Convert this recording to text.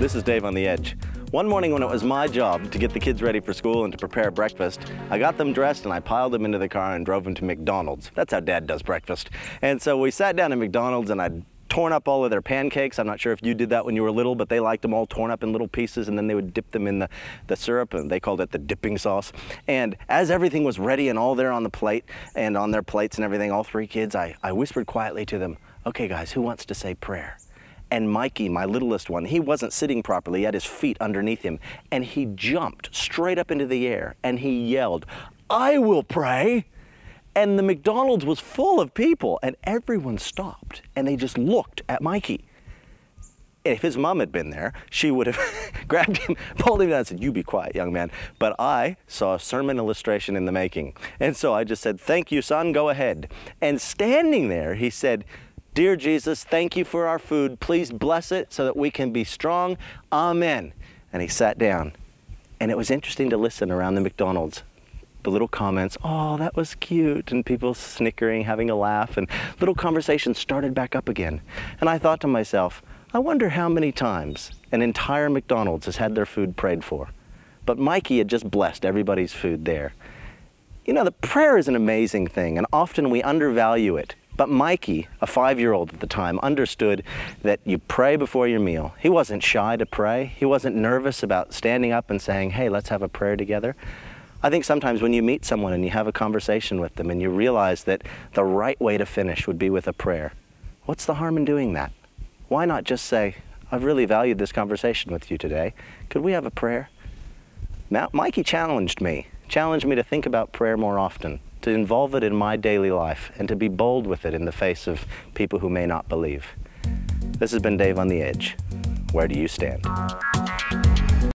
This is Dave on the Edge. One morning when it was my job to get the kids ready for school and to prepare breakfast, I got them dressed and I piled them into the car and drove them to McDonald's. That's how Dad does breakfast. And so we sat down at McDonald's and I'd torn up all of their pancakes. I'm not sure if you did that when you were little, but they liked them all torn up in little pieces, and then they would dip them in the syrup, and they called it the dipping sauce. And as everything was ready and all there on the plate and on their plates and everything, all three kids, I whispered quietly to them, "Okay guys, who wants to say prayer?" And Mikey, my littlest one, he wasn't sitting properly. He had his feet underneath him, and he jumped straight up into the air and he yelled, "I will pray." And the McDonald's was full of people, and everyone stopped and they just looked at Mikey. If his mom had been there, she would have grabbed him, pulled him down and said, "You be quiet, young man." But I saw a sermon illustration in the making. And so I just said, "Thank you, son, go ahead." And standing there, he said, "Dear Jesus, thank you for our food. Please bless it so that we can be strong. Amen." And he sat down. And it was interesting to listen around the McDonald's. The little comments, "Oh, that was cute," and people snickering, having a laugh, and little conversations started back up again. And I thought to myself, I wonder how many times an entire McDonald's has had their food prayed for. But Mikey had just blessed everybody's food there. You know, the prayer is an amazing thing, and often we undervalue it. But Mikey, a 5-year-old at the time, understood that you pray before your meal. He wasn't shy to pray. He wasn't nervous about standing up and saying, "Hey, let's have a prayer together." I think sometimes when you meet someone and you have a conversation with them and you realize that the right way to finish would be with a prayer, what's the harm in doing that? Why not just say, "I've really valued this conversation with you today. Could we have a prayer?" Now, Mikey challenged me to think about prayer more often, to involve it in my daily life, and to be bold with it in the face of people who may not believe. This has been Dave on the Edge. Where do you stand?